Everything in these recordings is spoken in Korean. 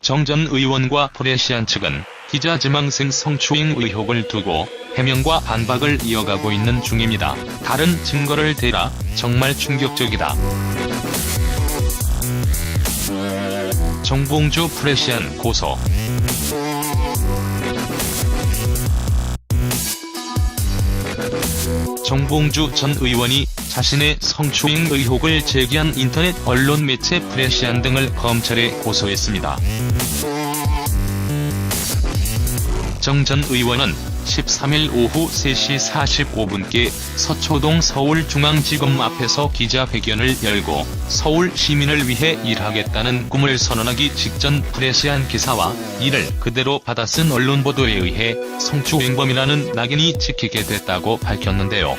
정 전 의원과 프레시안 측은 기자 지망생 성추행 의혹을 두고 해명과 반박을 이어가고 있는 중입니다. 다른 증거를 대라. 정말 충격적이다. 정봉주 프레시안 고소. 정봉주 전 의원이 자신의 성추행 의혹을 제기한 인터넷 언론 매체 프레시안 등을 검찰에 고소했습니다. 정 전 의원은 13일 오후 3시 45분께 서초동 서울중앙지검 앞에서 기자회견을 열고 서울 시민을 위해 일하겠다는 꿈을 선언하기 직전 프레시안 기사와 이를 그대로 받아쓴 언론 보도에 의해 성추행범이라는 낙인이 찍히게 됐다고 밝혔는데요.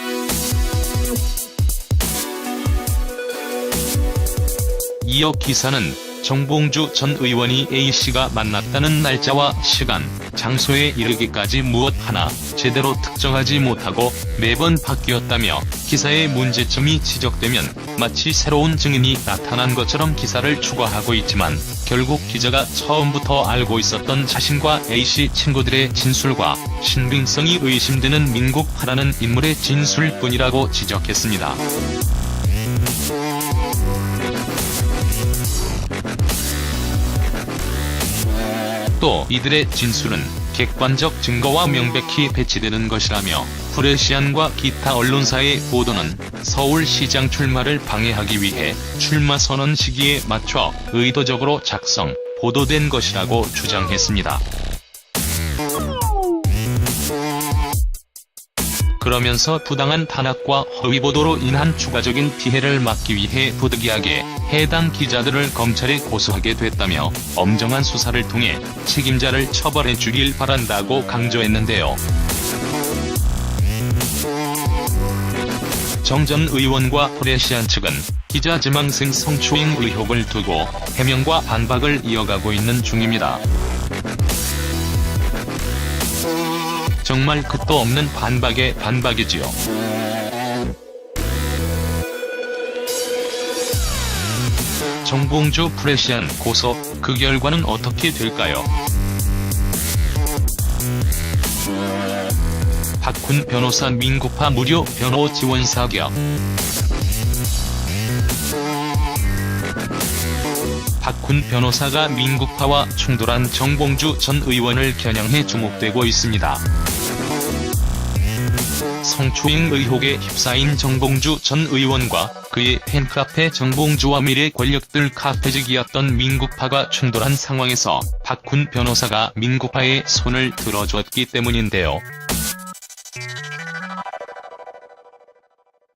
이어 기사는 정봉주 전 의원이 A씨가 만났다는 날짜와 시간, 장소에 이르기까지 무엇 하나 제대로 특정하지 못하고 매번 바뀌었다며 기사의 문제점이 지적되면 마치 새로운 증인이 나타난 것처럼 기사를 추가하고 있지만 결국 기자가 처음부터 알고 있었던 자신과 A씨 친구들의 진술과 신빙성이 의심되는 민국파라는 인물의 진술뿐이라고 지적했습니다. 또 이들의 진술은 객관적 증거와 명백히 배치되는 것이라며 프레시안과 기타 언론사의 보도는 서울시장 출마를 방해하기 위해 출마 선언 시기에 맞춰 의도적으로 작성, 보도된 것이라고 주장했습니다. 그러면서 부당한 탄압과 허위보도로 인한 추가적인 피해를 막기 위해 부득이하게 해당 기자들을 검찰에 고소하게 됐다며 엄정한 수사를 통해 책임자를 처벌해 주길 바란다고 강조했는데요. 정 전 의원과 프레시안 측은 기자 지망생 성추행 의혹을 두고 해명과 반박을 이어가고 있는 중입니다. 정말 끝도 없는 반박의 반박이지요. 정봉주 프레시안 고소, 그 결과는 어떻게 될까요? 박훈 변호사 민국파 무료 변호 지원 사격. 박훈 변호사가 민국파와 충돌한 정봉주 전 의원을 겨냥해 주목되고 있습니다. 성추행 의혹에 휩싸인 정봉주 전 의원과 그의 팬카페 정봉주와 미래 권력들 카페직이었던 민국파가 충돌한 상황에서 박훈 변호사가 민국파의 손을 들어줬기 때문인데요.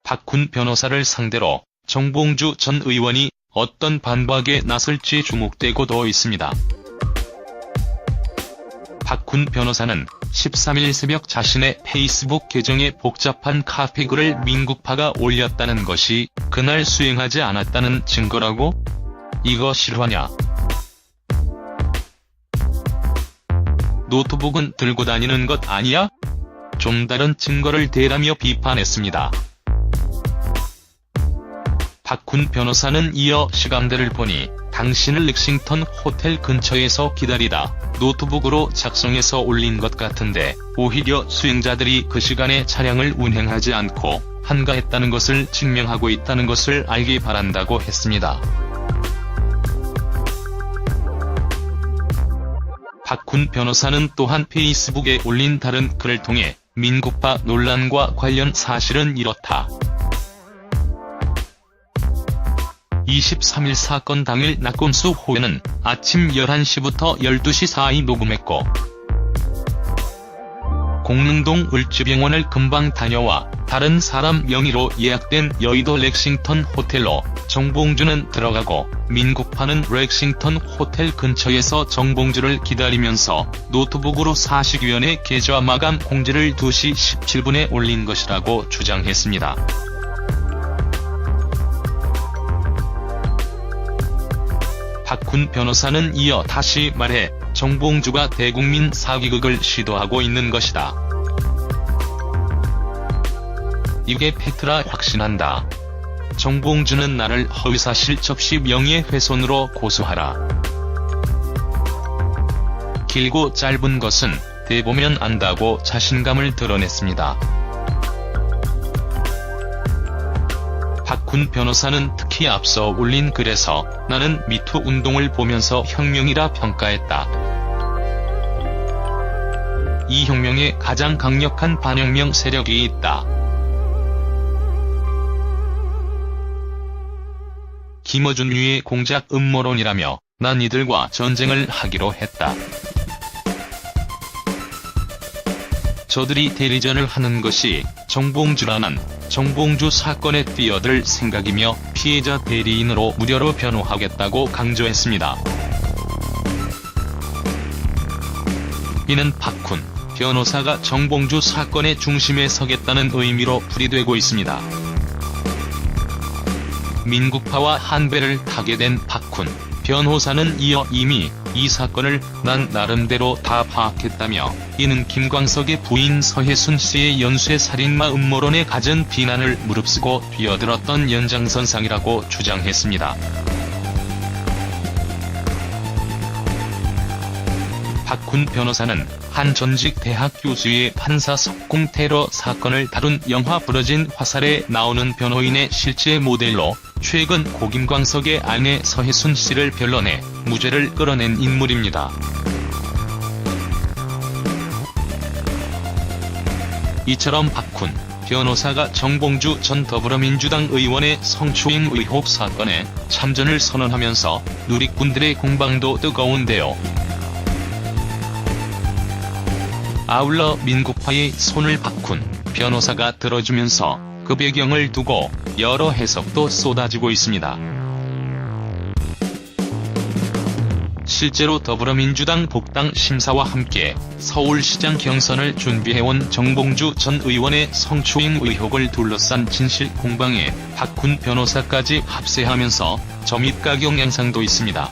박훈 변호사를 상대로 정봉주 전 의원이 어떤 반박에 나설지 주목되고도 있습니다. 박훈 변호사는 13일 새벽 자신의 페이스북 계정에 복잡한 카페글을 민국파가 올렸다는 것이 그날 수행하지 않았다는 증거라고? 이거 실화냐? 노트북은 들고 다니는 것 아니야? 좀 다른 증거를 대라며 비판했습니다. 박훈 변호사는 이어 시간대를 보니 당신을 렉싱턴 호텔 근처에서 기다리다 노트북으로 작성해서 올린 것 같은데 오히려 수행자들이 그 시간에 차량을 운행하지 않고 한가했다는 것을 증명하고 있다는 것을 알기 바란다고 했습니다. 박훈 변호사는 또한 페이스북에 올린 다른 글을 통해 민국파 논란과 관련 사실은 이렇다. 23일 사건 당일 낙검수 호연은 아침 11시부터 12시 사이 녹음했고 공릉동 을지병원을 금방 다녀와 다른 사람 명의로 예약된 여의도 렉싱턴 호텔로 정봉주는 들어가고 민국파는 렉싱턴 호텔 근처에서 정봉주를 기다리면서 노트북으로 사식위원회 계좌 마감 공지를 2시 17분에 올린 것이라고 주장했습니다. 박훈 변호사는 이어 다시 말해 정봉주가 대국민 사기극을 시도하고 있는 것이다. 이게 팩트라 확신한다. 정봉주는 나를 허위사실 접시 명예훼손으로 고소하라. 길고 짧은 것은 대보면 안다고 자신감을 드러냈습니다. 박훈 변호사는 특히 앞서 올린 글에서 나는 미투 운동을 보면서 혁명이라 평가했다. 이 혁명에 가장 강력한 반혁명 세력이 있다. 김어준위의 공작 음모론이라며 난 이들과 전쟁을 하기로 했다. 저들이 대리전을 하는 것이 정봉주라는 정봉주 사건에 뛰어들 생각이며 피해자 대리인으로 무료로 변호하겠다고 강조했습니다. 이는 박훈 변호사가 정봉주 사건의 중심에 서겠다는 의미로 풀이되고 있습니다. 민국파와 한배를 타게 된 박훈 변호사는 이어 이미 이 사건을 난 나름대로 다 파악했다며 이는 김광석의 부인 서혜순 씨의 연쇄 살인마 음모론에 갖은 비난을 무릅쓰고 뛰어들었던 연장선상이라고 주장했습니다. 박훈 변호사는 한 전직 대학 교수의 판사 석궁 테러 사건을 다룬 영화 부러진 화살에 나오는 변호인의 실제 모델로 최근 고 김광석의 아내 서혜순 씨를 변론해 무죄를 끌어낸 인물입니다. 이처럼 박훈 변호사가 정봉주 전 더불어민주당 의원의 성추행 의혹 사건에 참전을 선언하면서 누리꾼들의 공방도 뜨거운데요. 아울러 민국파의 손을 박훈 변호사가 들어주면서 그 배경을 두고 여러 해석도 쏟아지고 있습니다. 실제로 더불어민주당 복당 심사와 함께 서울시장 경선을 준비해온 정봉주 전 의원의 성추행 의혹을 둘러싼 진실 공방에 박훈 변호사까지 합세하면서 점입각 영향상도 있습니다.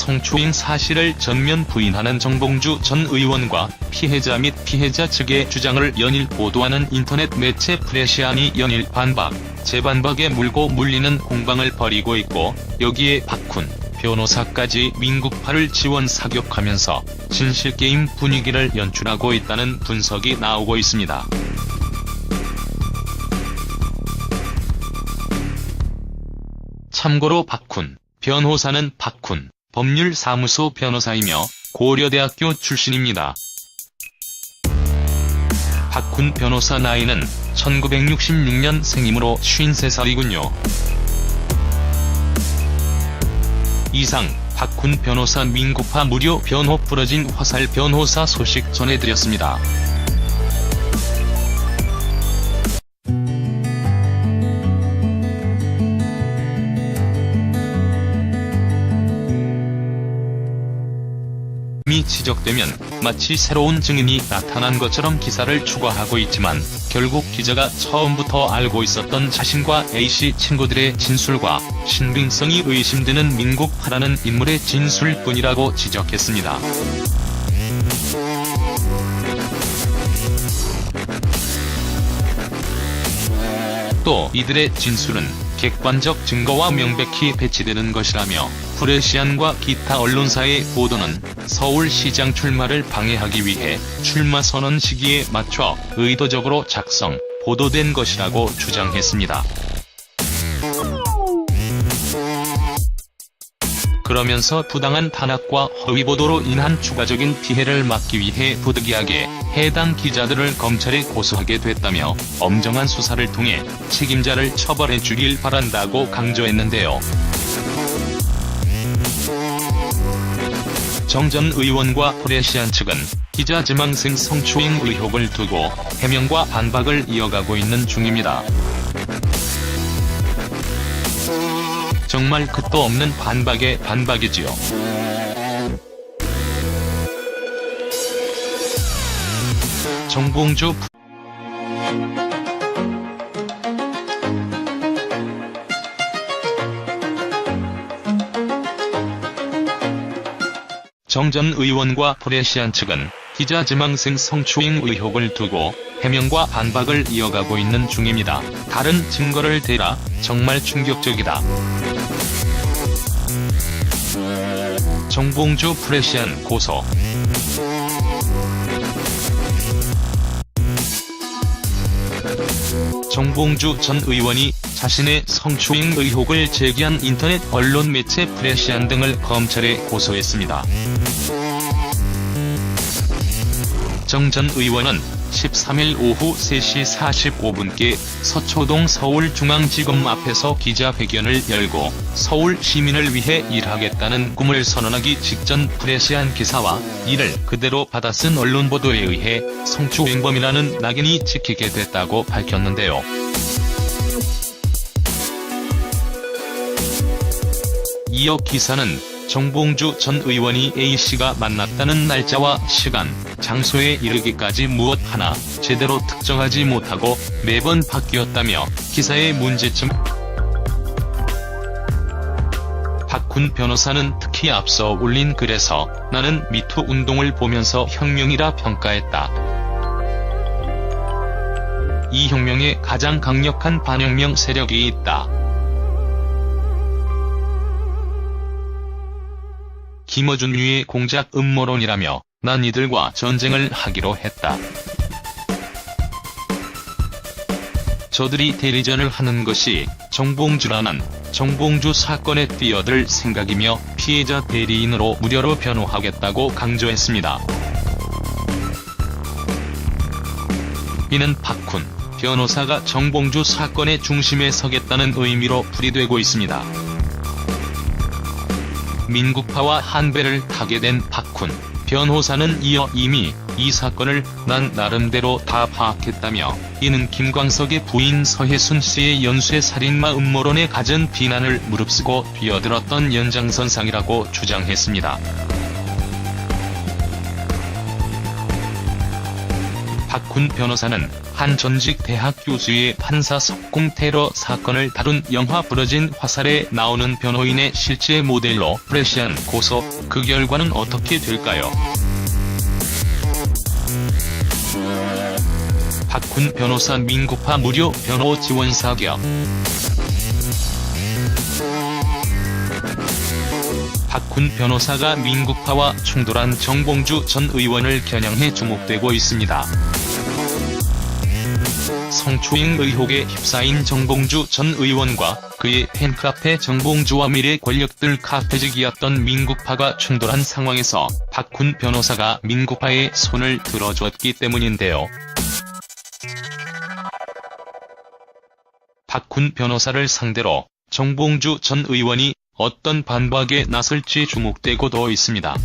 성추행 사실을 전면 부인하는 정봉주 전 의원과 피해자 및 피해자 측의 주장을 연일 보도하는 인터넷 매체 프레시안이 연일 반박, 재반박에 물고 물리는 공방을 벌이고 있고 여기에 박훈 변호사까지 민국파를 지원 사격하면서 진실게임 분위기를 연출하고 있다는 분석이 나오고 있습니다. 참고로 박훈 변호사는 박훈 법률사무소 변호사이며 고려대학교 출신입니다. 박훈 변호사 나이는 1966년 생이므로 53살이군요. 이상 박훈 변호사 민국파 무료 변호 부러진 화살 변호사 소식 전해드렸습니다. 이 지적되면 마치 새로운 증인이 나타난 것처럼 기사를 추가하고 있지만 결국 기자가 처음부터 알고 있었던 자신과 A씨 친구들의 진술과 신빙성이 의심되는 민국파라는 인물의 진술뿐이라고 지적했습니다. 또 이들의 진술은 객관적 증거와 명백히 배치되는 것이라며 프레시안과 기타 언론사의 보도는 서울시장 출마를 방해하기 위해 출마 선언 시기에 맞춰 의도적으로 작성, 보도된 것이라고 주장했습니다. 그러면서 부당한 탄압과 허위보도로 인한 추가적인 피해를 막기 위해 부득이하게 해당 기자들을 검찰에 고소하게 됐다며 엄정한 수사를 통해 책임자를 처벌해 주길 바란다고 강조했는데요. 정 전 의원과 프레시안 측은 기자 지망생 성추행 의혹을 두고 해명과 반박을 이어가고 있는 중입니다. 정말 끝도 없는 반박의 반박이지요. 정봉주 정 전 의원과 프레시안 측은 기자 지망생 성추행 의혹을 두고 해명과 반박을 이어가고 있는 중입니다. 다른 증거를 대라. 정말 충격적이다. 정봉주 프레시안 고소. 정봉주 전 의원이 자신의 성추행 의혹을 제기한 인터넷 언론 매체 프레시안 등을 검찰에 고소했습니다. 정 전 의원은 13일 오후 3시 45분께 서초동 서울중앙지검 앞에서 기자회견을 열고 서울 시민을 위해 일하겠다는 꿈을 선언하기 직전 프레시안 기사와 이를 그대로 받아쓴 언론 보도에 의해 성추행범이라는 낙인이 찍히게 됐다고 밝혔는데요. 이어 기사는 정봉주 전 의원이 A씨가 만났다는 날짜와 시간, 장소에 이르기까지 무엇 하나 제대로 특정하지 못하고 매번 바뀌었다며 기사의 문제점. 박훈 변호사는 특히 앞서 올린 글에서 나는 미투 운동을 보면서 혁명이라 평가했다. 이 혁명에 가장 강력한 반혁명 세력이 있다. 김어준류의 공작 음모론이라며 난 이들과 전쟁을 하기로 했다. 저들이 대리전을 하는 것이 정봉주라는 정봉주 사건에 뛰어들 생각이며 피해자 대리인으로 무료로 변호하겠다고 강조했습니다. 이는 박훈 변호사가 정봉주 사건의 중심에 서겠다는 의미로 풀이되고 있습니다. 민국파와 한배를 타게 된 박훈 변호사는 이어 이미 이 사건을 난 나름대로 다 파악했다며 이는 김광석의 부인 서혜순 씨의 연쇄살인마 음모론에 갖은 비난을 무릅쓰고 뛰어들었던 연장선상이라고 주장했습니다. 박훈 변호사는 한 전직 대학 교수의 판사 석궁 테러 사건을 다룬 영화 부러진 화살에 나오는 변호인의 실제 모델로 프레시안 고소. 그 결과는 어떻게 될까요? 박훈 변호사 민국파 무료 변호 지원 사격. 박훈 변호사가 민국파와 충돌한 정봉주 전 의원을 겨냥해 주목되고 있습니다. 성추행 의혹에 휩싸인 정봉주 전 의원과 그의 팬카페 정봉주와 미래 권력들 카페직이었던 민국파가 충돌한 상황에서 박훈 변호사가 민국파의 손을 들어줬기 때문인데요. 박훈 변호사를 상대로 정봉주 전 의원이 어떤 반박에 나설지 주목되고도 있습니다.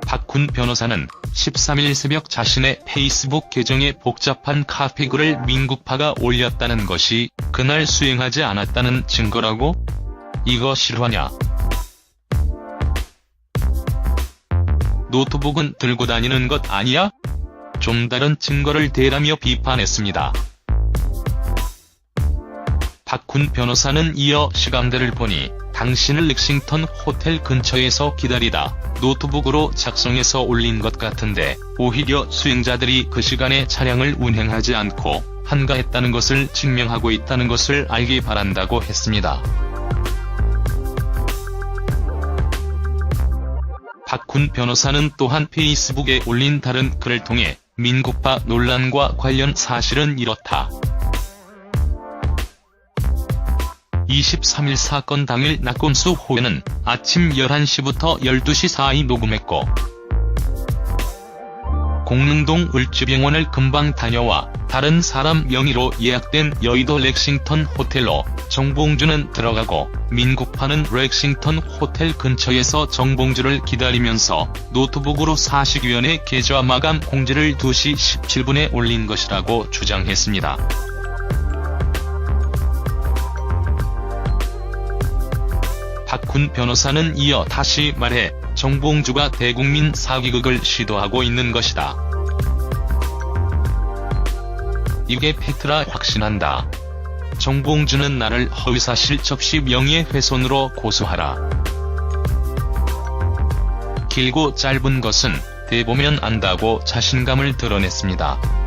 박훈 변호사는 13일 새벽 자신의 페이스북 계정에 복잡한 카피글을 민국파가 올렸다는 것이 그날 수행하지 않았다는 증거라고? 이거 실화냐? 노트북은 들고 다니는 것 아니야? 좀 다른 증거를 대라며 비판했습니다. 박훈 변호사는 이어 시간대를 보니 당신을 렉싱턴 호텔 근처에서 기다리다 노트북으로 작성해서 올린 것 같은데 오히려 수행자들이 그 시간에 차량을 운행하지 않고 한가했다는 것을 증명하고 있다는 것을 알기 바란다고 했습니다. 박훈 변호사는 또한 페이스북에 올린 다른 글을 통해 민국파 논란과 관련 사실은 이렇다. 23일 사건 당일 낙검수 호연은 아침 11시부터 12시 사이 녹음했고 공릉동 을지병원을 금방 다녀와 다른 사람 명의로 예약된 여의도 렉싱턴 호텔로 정봉주는 들어가고 민국파는 렉싱턴 호텔 근처에서 정봉주를 기다리면서 노트북으로 사식위원회 계좌 마감 공지를 2시 17분에 올린 것이라고 주장했습니다. 박훈 변호사는 이어 다시 말해 정봉주가 대국민 사기극을 시도하고 있는 것이다. 이게 팩트라 확신한다. 정봉주는 나를 허위사실 접시 명예훼손으로 고소하라. 길고 짧은 것은 대보면 안다고 자신감을 드러냈습니다.